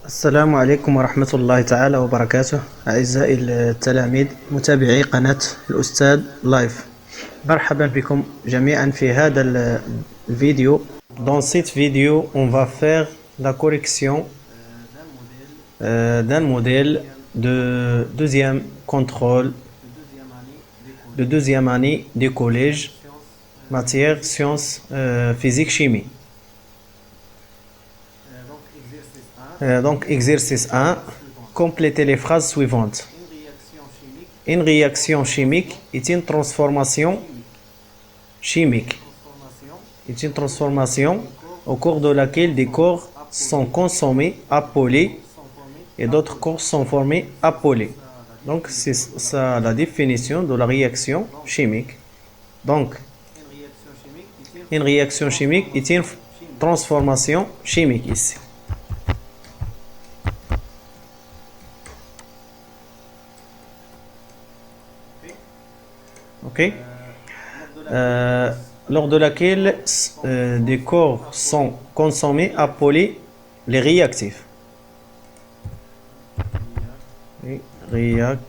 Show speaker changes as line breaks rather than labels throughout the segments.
السلام عليكم ورحمة الله تعالى وبركاته أعزائي التلاميذ متابعي قناة الأستاذ لايف. مرحبا بكم جميعا في هذا الفيديو. Dans cette vidéo, on va faire la correction d'un modèle de deuxième contrôle de deuxième année des collèges matière sciences physique chimie. Donc exercice 1, complétez les phrases suivantes. Une réaction chimique est une transformation chimique. Est une transformation au cours de laquelle des corps sont consommés, appelés, et d'autres corps sont formés, appelés. Donc c'est ça la définition de la réaction chimique. Donc une réaction chimique est une transformation chimique ici. Okay. Lors de laquelle des corps sont consommés, appelés les réactifs. Réactifs,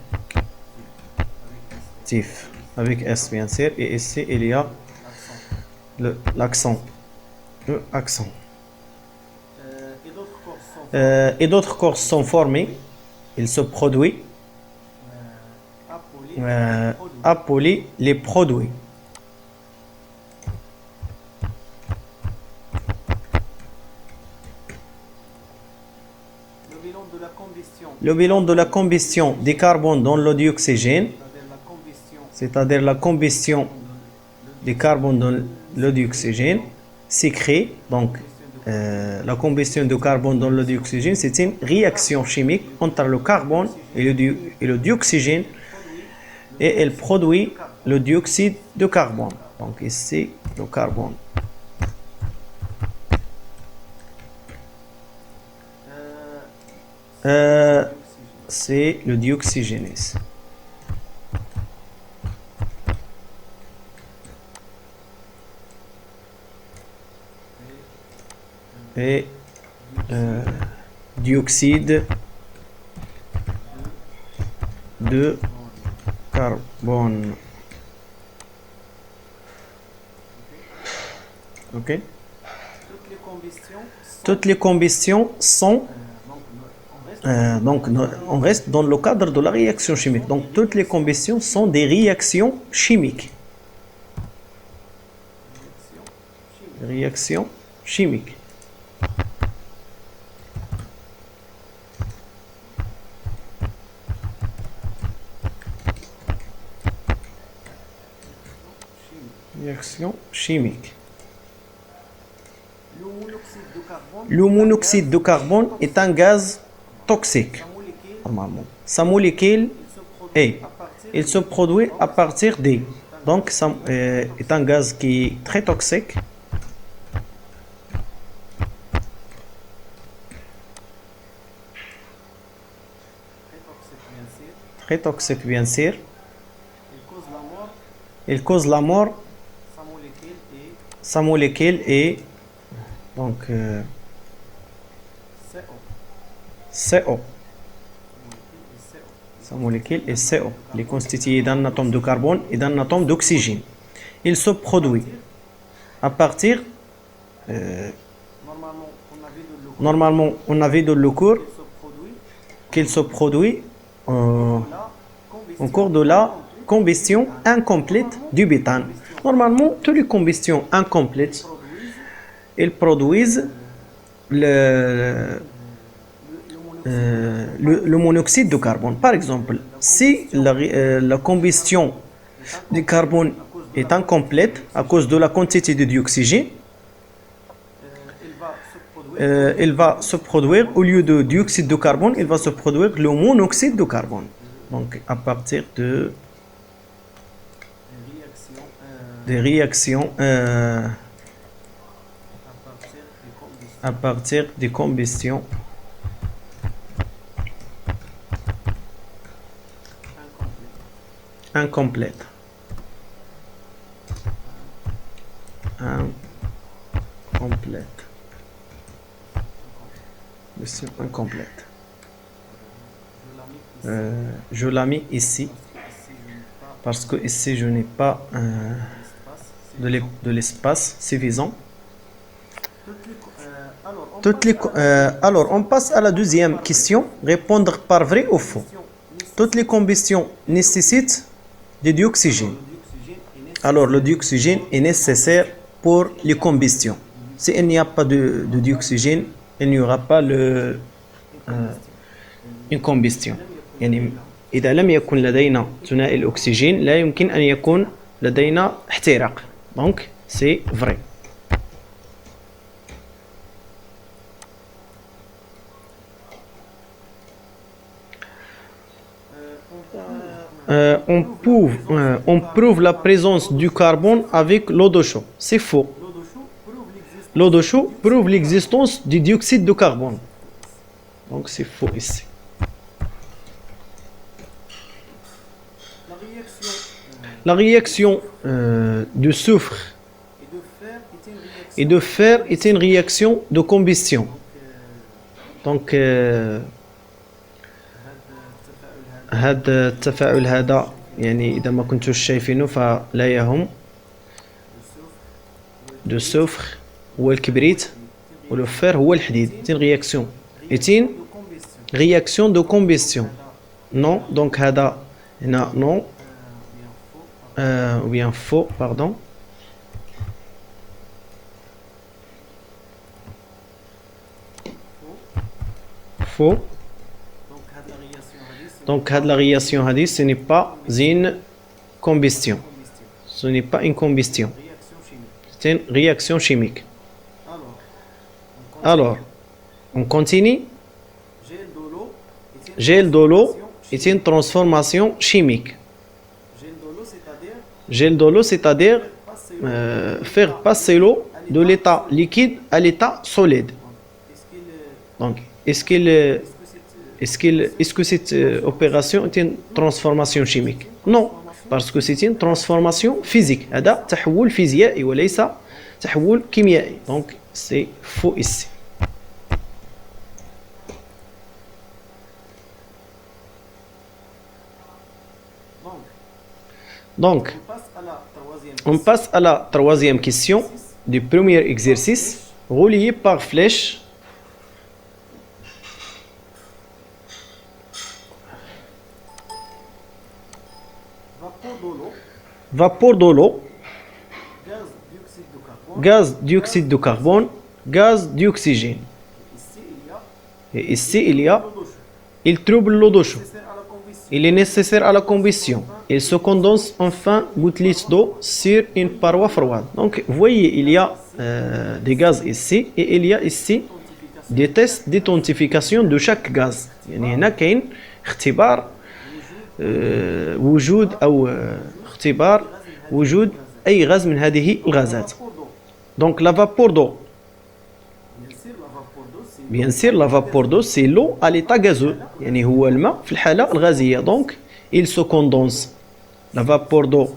avec S bien sûr, et ici il y a l'accent. Et d'autres corps sont formés, ils se produisent. Appelés les produits. Le bilan de la combustion des carbones dans l'eau d'oxygène, c'est-à-dire la combustion des carbones dans l'eau d'oxygène, s'écrit donc la combustion de carbone dans l'eau d'oxygène, c'est une réaction chimique entre le carbone et le dioxygène. Et elle produit le dioxyde de carbone. Donc ici, le carbone. C'est le dioxygène ici. Et dioxyde de carbone. Ok. Toutes les combustions sont donc on reste dans le cadre de la réaction chimique. Donc toutes les combustions sont des réactions chimiques. Réactions chimiques. Réaction chimique. Le monoxyde de carbone est un gaz toxique, normalement. Sa molécule il se produit à partir des. Donc, ça est un gaz qui est très toxique. Très toxique, bien sûr. Il cause la mort. Sa molécule est donc CO. Sa molécule est CO. Elle est constituée d'un atome de carbone et d'un atome d'oxygène. Il se produit à partir. Normalement, on avait de l'eau court qu'il se produit au cours de la combustion incomplète du bétane. Normalement, toutes les combustions incomplètes, elles produisent le monoxyde de carbone. Par exemple, si la combustion du carbone est incomplète à cause de la quantité de dioxygène, il va se produire, au lieu de dioxyde de carbone, il va se produire le monoxyde de carbone. Donc, à partir des réactions à partir des combustions incomplètes. Incomplètes. Combustion incomplète. Je l'ai mis ici parce que ici je n'ai pas de l'espace suffisant. Alors, on passe à la deuxième question. Répondre par vrai ou faux. Toutes les combustions nécessitent du dioxygène. Alors, le dioxygène est nécessaire pour les combustions. S'il n'y a pas de dioxygène, il n'y aura pas une combustion. يعني إذا لم يكن لدينا ثنائي الأكسجين لا يمكن أن يكون لدينا احتراق. Donc, c'est vrai. On prouve la présence du carbone avec l'eau de chaud. C'est faux. L'eau de chaud prouve l'existence du dioxyde de carbone. Donc c'est faux ici. La réaction de soufre et de fer est une réaction de combustion. Donc هذا التفاعل هذا يعني إذا ما كنتوش شايفينه فلا يهم. دو سوفر هو الكبريت ولو فير هو الحديد. تين رياكسيون ايتين رياكسيون دو كومبيستيون. نو دونك هذا هنا نو ou bien faux pardon. Faux. Donc, la réaction hadith, ce n'est pas une combustion. Ce n'est pas une combustion. C'est une réaction chimique. Alors, on continue. Gel de l'eau est une transformation chimique. Gel de l'eau, c'est-à-dire faire passer l'eau de l'état liquide à l'état solide. Donc, est-ce que cette opération est une transformation chimique? Non, parce que c'est une transformation physique. هذا تحول فيزيائي وليس تحول كيميائي. Donc c'est faux ici. Donc on passe à la troisième question du premier exercice, relié par flèche. Vapeur de l'eau, gaz dioxyde de carbone, gaz d'oxygène. Et ici, il trouble l'eau de chaud. Il est nécessaire à la combustion. Il se condense enfin gouttelettes d'eau sur une paroi froide. Donc, vous voyez, il y a des gaz ici et il y a ici des tests d'identification de chaque gaz. يعني هنا كاين اختبار وجود أو اختبار وجود أي غاز من هذه الغازات. Donc la vapeur d'eau. Bien sûr, la vapeur d'eau, c'est l'eau à l'état gazeux. يعني هو الماء في الحالة الغازية. Donc, il se condense. La vapeur d'eau,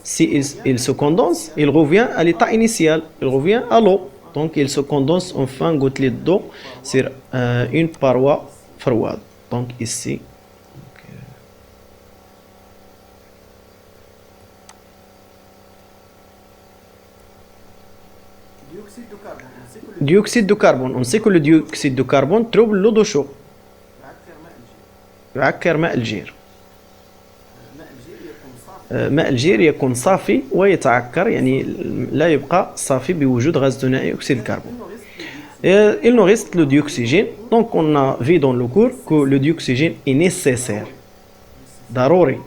si il se condense, il revient à l'état initial. Il revient à l'eau. Donc, il se condense enfin gouttelette d'eau sur une paroi froide. Donc, ici. Dioxyde de carbone. On sait que le dioxyde de carbone trouble l'eau de chaud. يعكر ماء الجير. ماء الجير يكون صافي ويتعكر يعني لا يبقى صافي بوجود غاز ثنائي أكسيد الكربون. Il nous reste le dioxygène. Donc on a vu dans le cours que le dioxygène est nécessaire. ضروري.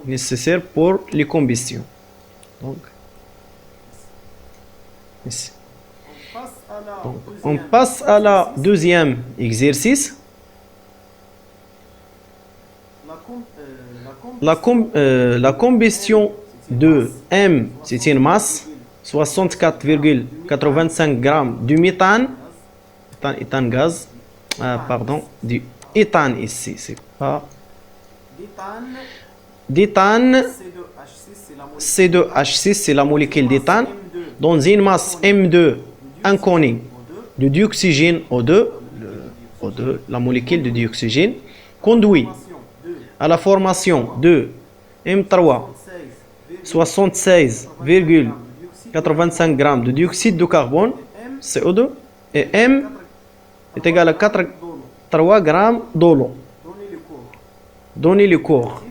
Nécessaire pour les combustions. Donc ici. Donc, on passe à la deuxième exercice. La combustion de M, c'est une masse, 64,85 grammes du méthane, éthane gaz, pardon, du éthane ici, c'est pas... D'éthane, C2H6, c'est la molécule d'éthane, dans une masse M2 inconnue de dioxygène O2, O2, la molécule de dioxygène, conduit à la formation de M3, 76,85 grammes de dioxyde de carbone, CO2, et M est égal à 3 grammes d'eau. Donner le corps,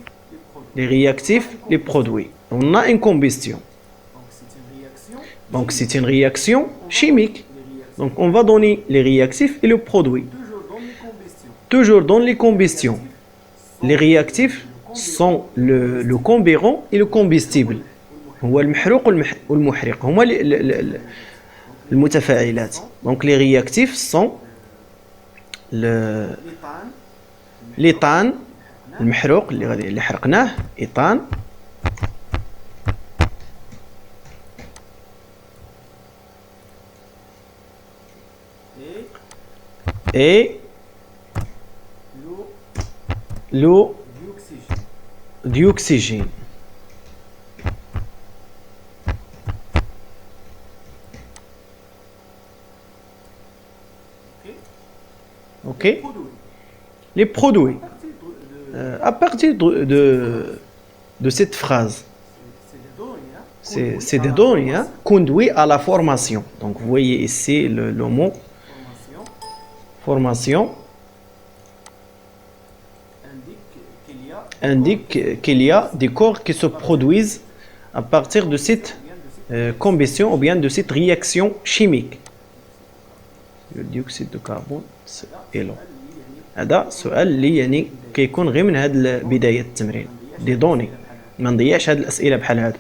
les réactifs, les produits. On a une combustion. Donc c'est une réaction chimique. Donc on va donner les réactifs et le produit. Toujours dans les combustions. Les réactifs sont le carburant et le combustible. هو المحروق والمحرق هما المتفاعلات. Donc les réactifs sont l'éthane المحروق اللي حرقناه éthane et l'eau d'oxygène. Ok. Les produits. À partir de cette phrase, c'est des données conduit à la formation. Donc vous voyez ici le mot formation indique qu'il y a des corps qui se produisent à partir de cette combustion ou bien de cette réaction chimique. Le dioxyde de carbone et l'eau. هذا سؤال اللي يعني كيكون غير من هذا بداية التمرين دي دوني ما نضيعش هاد الأسئلة بحال هذا.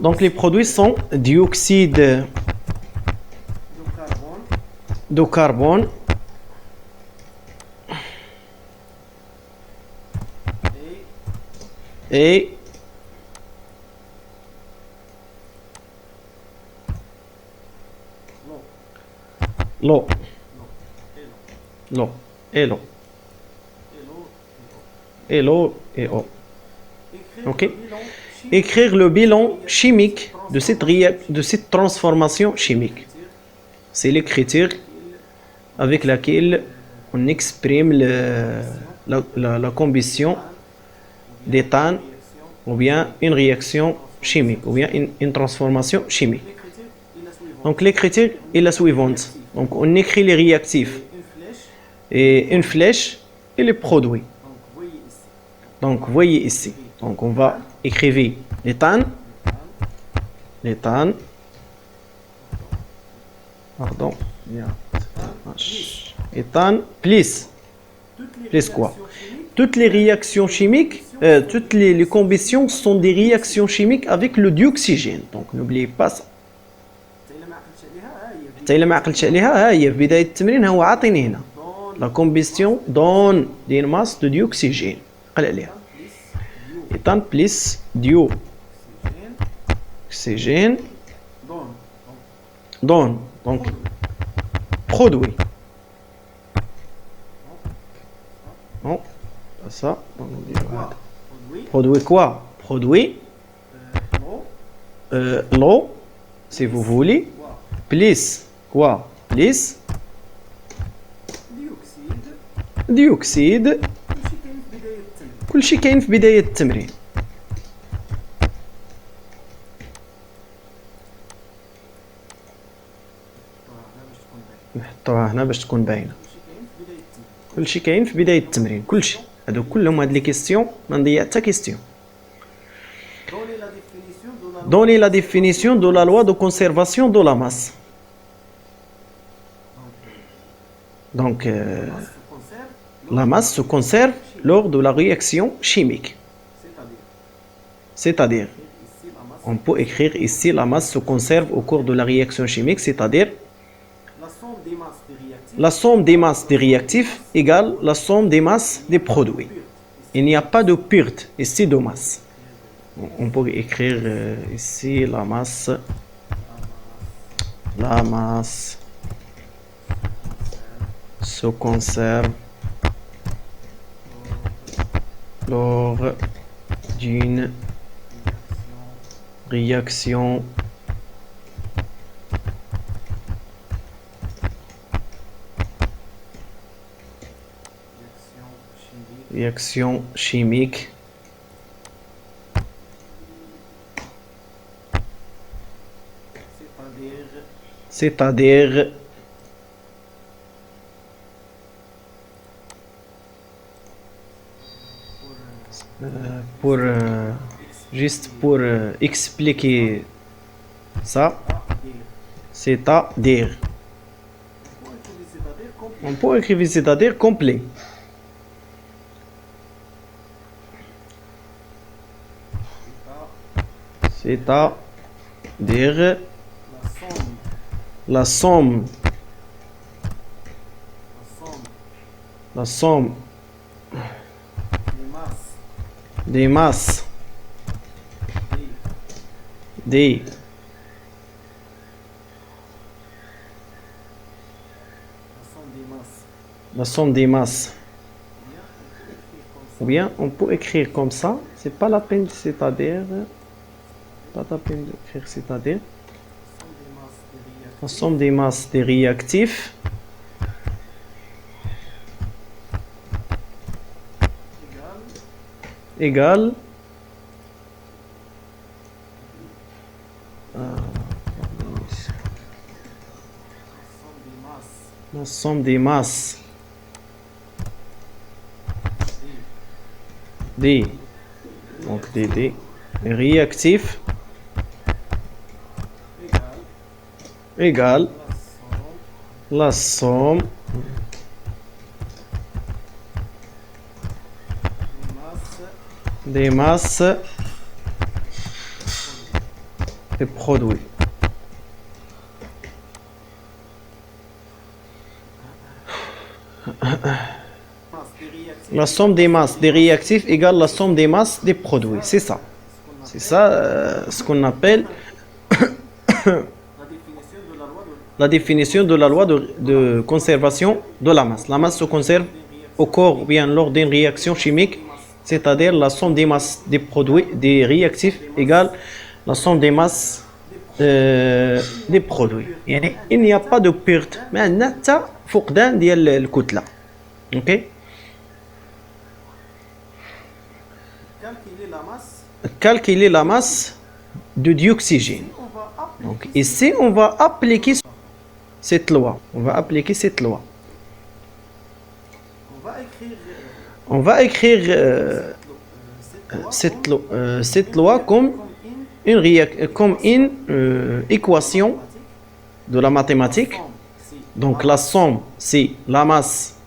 Donc les produits sont dioxyde de carbone et l'eau. L'eau et l'eau. Et l'eau et eau. Ok. Écrire le bilan chimique de cette transformation chimique. C'est les critères avec lesquels on exprime la combustion d'éthane ou bien une réaction chimique ou bien une transformation chimique. Donc les critères est la suivante. Donc on écrit les réactifs et une flèche et les produits. Donc voyez ici. Donc on va écrire l'éthane, pardon, éthane plus quoi? Toutes les réactions chimiques, toutes les combustions sont des réactions chimiques avec le dioxygène. Donc n'oubliez pas ça. حتى إلا ما عقلتش عليها ها هي في بداية التمرين هو عاطيني هنا لا كومبيستيون دون دين ماس دو ديوكسيجين قل عليها إيثان بليس ديو oxygène donne donc produit. Non, pas ça. Produit quoi? Produit l'eau, si vous voulez, plus quoi? Plus dioxyde. كل شيء كاين في بداية التمرين. نحطوها هنا باش تكون باينة. كل شيء كاين في بداية التمرين، كل شيء. هادو كلهم هاد لي كيستيون ما نضيع حتى كيستيون. Donnez la définition de la loi de conservation de la masse. Donc, la masse se conserve lors de la réaction chimique. C'est-à-dire, on peut écrire ici la masse se conserve au cours de la réaction chimique, c'est-à-dire la somme des masses des réactifs égale la somme des masses des produits. Il n'y a pas de perte ici de masse. On peut écrire ici la masse se conserve lors d'une réaction réaction chimique. C'est-à-dire pour juste pour expliquer ça, c'est-à-dire on peut écrire c'est-à-dire complet. C'est-à-dire la somme des masses des la somme des masses. Ou bien on peut écrire comme ça, c'est pas la peine, c'est-à-dire pas la peine d'écrire c'est-à-dire la somme des masses des réactifs égale la somme des masses des donc des réactifs égale la somme des masses des produits. La somme des masses des réactifs égale la somme des masses des produits. C'est ça. C'est ça ce qu'on appelle la définition de la loi de conservation de la masse. La masse se conserve au corps ou bien lors d'une réaction chimique, c'est-à-dire la somme des masses des produits, des réactifs égale la somme des masses des produits. يعني il n'y a pas de perte. ما عندنا حتى فقدان ديال الكتلة. OK. Calculer la masse de dioxygène. Donc ici, on va appliquer cette loi. On va appliquer cette loi. On va écrire cette loi comme une équation de la mathématique. Donc la somme, c'est la masse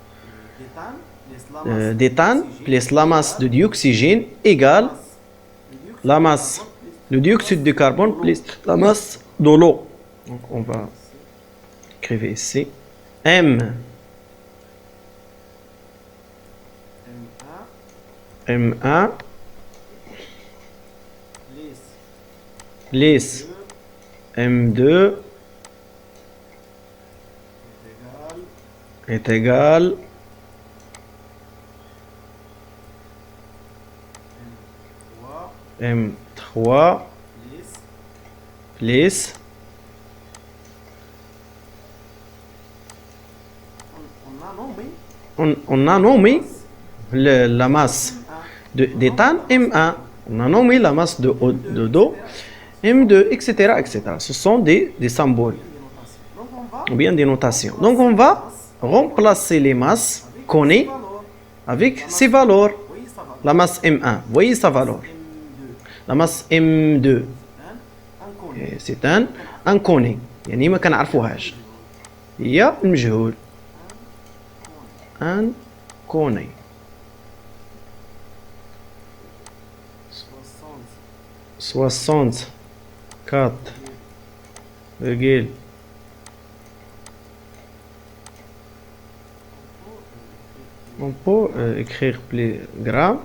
d'éthane plus la masse de dioxygène égale la masse de dioxyde de carbone plus la masse de l'eau. Donc on va écrire ici M M1 plus M2 est égal M3 plus on a nommé la masse d'éthane M1, on a nommé la masse d'eau M2, etc., etc. Ce sont des symboles ou bien des notations. Donc on va remplacer les masses qu'on ait avec ces valeurs. La masse M1, voyez sa valeur. La masse M2 c'est un inconnu, يعني ما كنعرفوهاش هي المجهول inconnu. 64 virgule on peut écrire plus gras.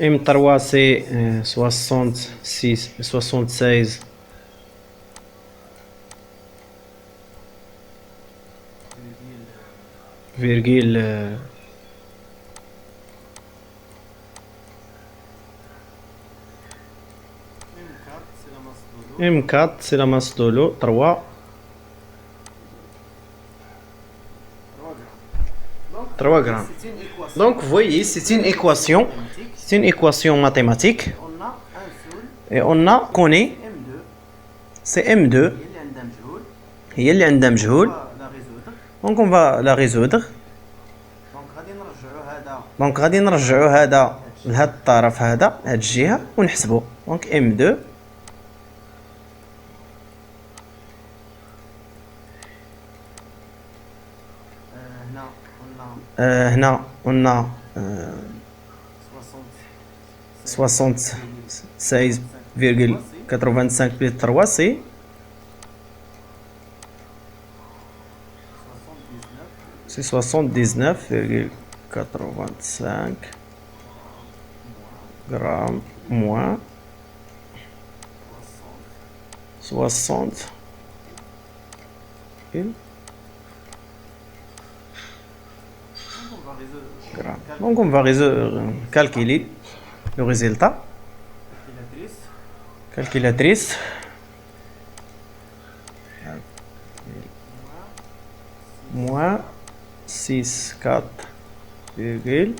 M3 c'est 66, 76. Virgule M4 c'est la masse de l'eau 3 grammes. Donc vous voyez c'est une équation mathématique et on a connaît c'est M2 هي اللي عندها مجهول. Donc on va la résoudre. Donc غادي نرجعوا هذا لهاد الطرف هذا هاد الجهة ونحسبوا. Donc M2 هنا قلنا 76,85 plus 3 c'est 79,85 grammes moins 60 grammes. Donc on va calculer le résultat. Calculatrice. Moins 6, 4, virgule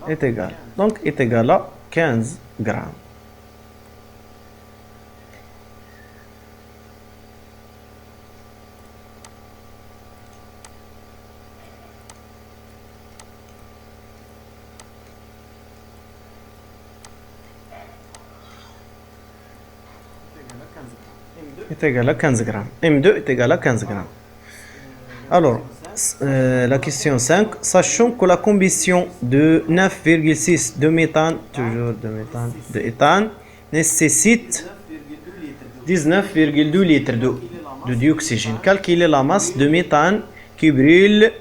est égal. Donc est égal à 15 grammes. Est égal à 15 grammes. M2 est égal à 15 grammes. Alors, la question 5. Sachant que la combustion de 9,6 de méthane, toujours de méthane, de éthane, nécessite 19,2 litres de dioxygène. Calculez la masse de méthane qui brûle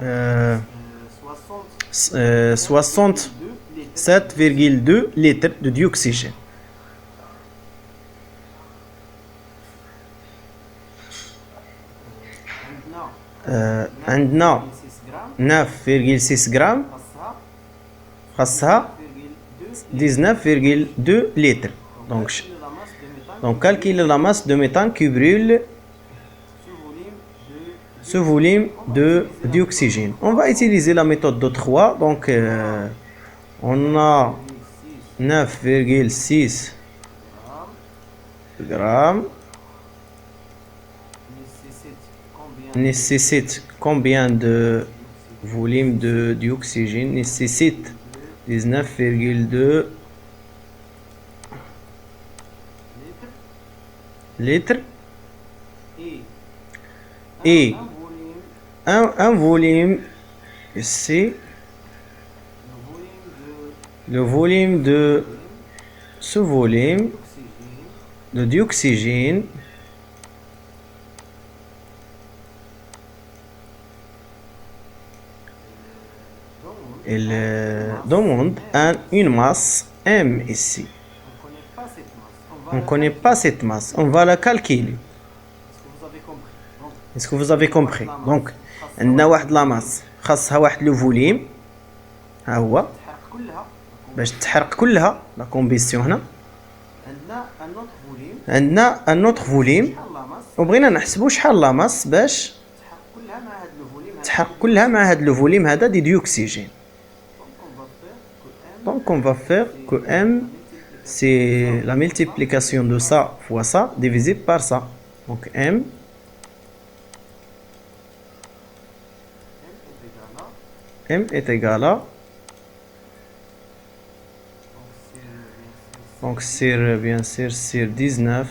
67,2 litres de dioxygène. عندنا 9,6 grammes خاصها 19,2 litres. Donc calculer la masse de méthane qui brûle ce volume de dioxygène. On va utiliser la méthode de 3. Donc on a 9,6 grammes nécessite combien de volume de dioxygène? Nécessite 19,2 litres et un volume ici, le volume de ce volume de dioxygène il demande une masse M ici. On ne connaît pas cette masse. On va la calculer. Est-ce que vous avez compris? Donc, on a واحد la masse. خاصها واحد le volume. ها هو. باش تحرق كلها la combustion هنا. عندنا un autre volume. وبغينا نحسبوا شحال la masse باش تحرق كلها مع هاد le volume هذا دي ديوكسيجين. Donc on va faire que M c'est la multiplication de ça fois ça divisé par ça. Donc M est égal à, donc sur bien sûr sur 19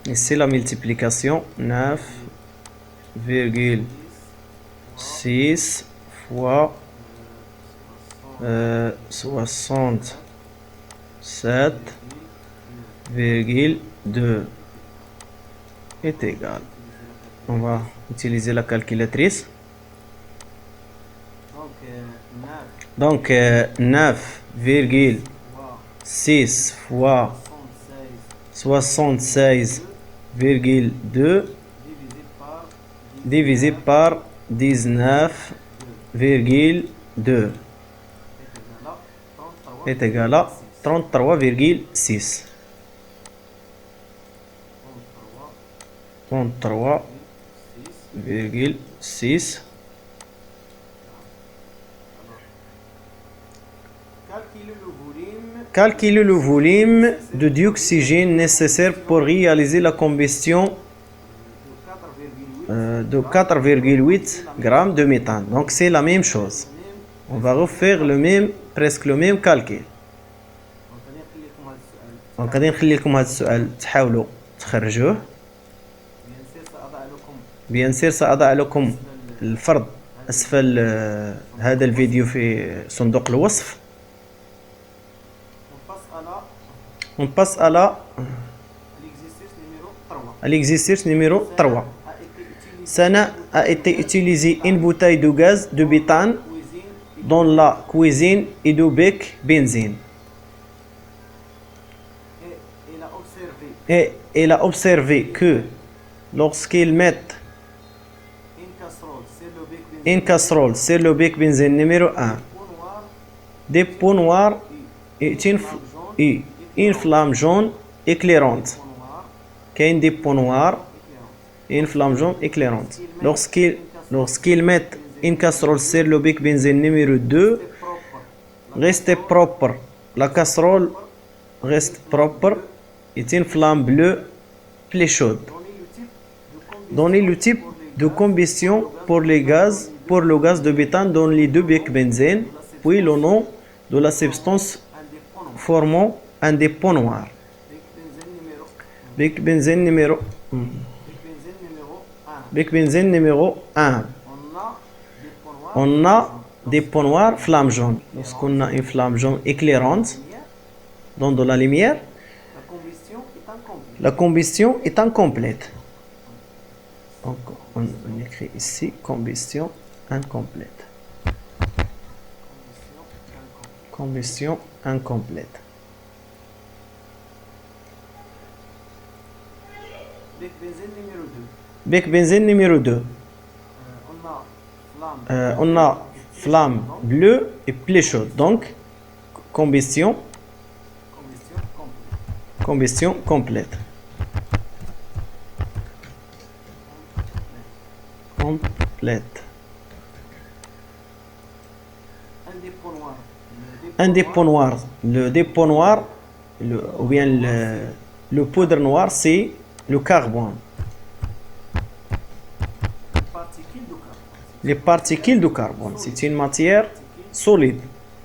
et c'est la multiplication 9,6 fois 67,2 est égal On va utiliser la calculatrice. Donc 9,6 fois 76,2 divisé par 19,2 est égal à 33,6. 33,6. Calculer le volume de dioxygène nécessaire pour réaliser la combustion de 4,8 grammes de méthane. Donc c'est la même chose. On va refaire presque le même calcul. Donc غادي نخلي لكم هذا السؤال تحاولوا تخرجوه. Bien sûr سأضع لكم الفرض أسفل هذا الفيديو في صندوق الوصف. On passe à l'exercice numéro 3. Sana a été utilisé une bouteille de gaz de butane dans la cuisine et de bec benzine. Et elle a observé que lorsqu'ils mettent une casserole sur le bec benzine numéro 1, des pots noirs et une flamme jaune éclairante. Qu'il des pots noirs et une flamme jaune éclairante. Lorsqu'ils mettent une casserole sur le bec benzine numéro 2, reste propre. La casserole reste propre et une flamme bleue plus chaude. Donnez le type de combustion pour le gaz de butane dans les deux becs benzène, puis le nom de la substance formant un des pots noirs. Bec benzène numéro 1. On a des pots noirs flamme jaune. Lorsqu'on a une flamme jaune éclairante dans de la lumière, la combustion est incomplète. Donc on écrit ici combustion incomplète. Combustion incomplète. Bec benzène numéro 2. On a flamme bleue et plus chaude. Donc combustion complète. Un des pots noirs. Le dépôt noir, ou bien le poudre noire, c'est le carbone. Les particules de carbone, c'est une matière solide.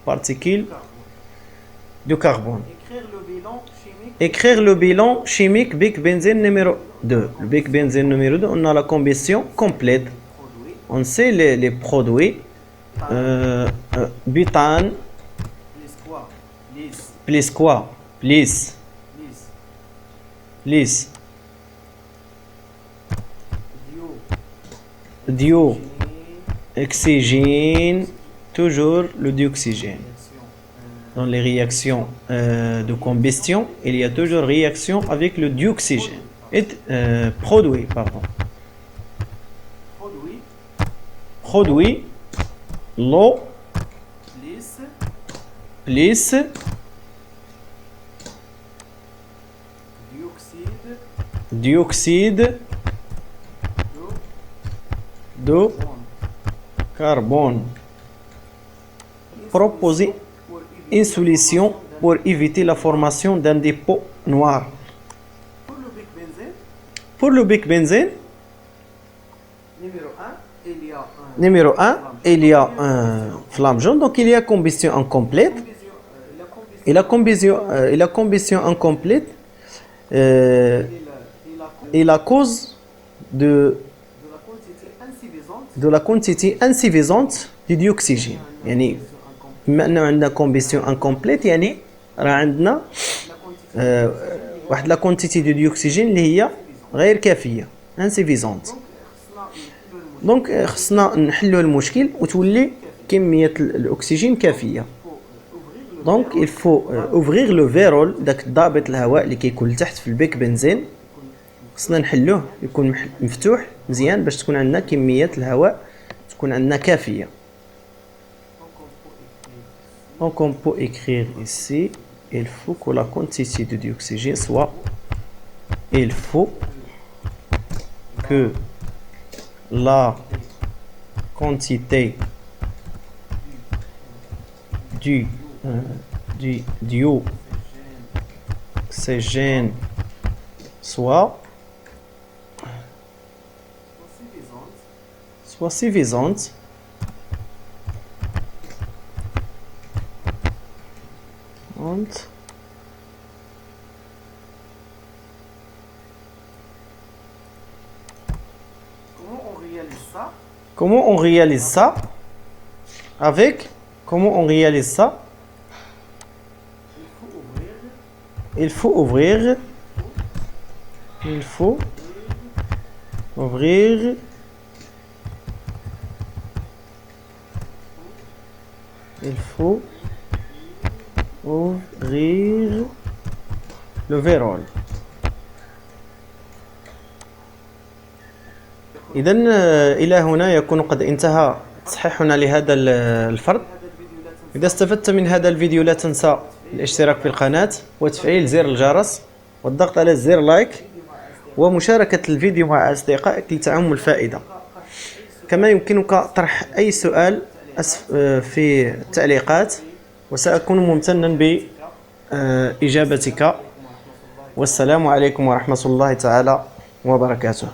Particules de carbone. Écrire le bilan chimique bec benzène numéro 2. Le bec benzène numéro 2, on a la combustion complète. On sait les produits. Butane. Plus quoi? Plus. Oxygène. Toujours le dioxygène. Dans les réactions de combustion, il y a toujours réaction avec le dioxygène. Produit. L'eau plus dioxyde de carbone. Proposer une solution pour éviter la formation d'un dépôt noir. Pour le bec benzène, numéro 1, il y a un flamme jaune, donc il y a combustion incomplète. Et la combustion incomplète est la cause de la quantité insuffisante du dioxygène. يعني بما أنه عندنا combustion incomplète يعني راه عندنا واحد لا quantité de dioxygène اللي هي غير كافية insuffisante. دونك خصنا نحلوا المشكل وتولي كميه الاكسجين كافيه. دونك il faut ouvrir le vérole داك ضابط الهواء اللي كيكون لتحت في البيك بنزين، خصنا نحلوه يكون مفتوح مزيان باش تكون عندنا كميه الهواء تكون عندنا كافيه. Donc on peut écrire ici il faut que la quantité de dioxygène soit il faut que la quantité du dioxygène soit suffisante Comment on réalise ça? Comment on réalise ça? Il faut ouvrir le vérole. إذن إلى هنا يكون قد انتهى تصحيحنا لهذا الفرض. إذا استفدت من هذا الفيديو لا تنسى الاشتراك في القناة وتفعيل زر الجرس والضغط على زر لايك ومشاركة الفيديو مع أصدقائك لتعم الفائدة. كما يمكنك طرح أي سؤال في التعليقات وسأكون ممتنا بإجابتك. والسلام عليكم ورحمة الله تعالى وبركاته.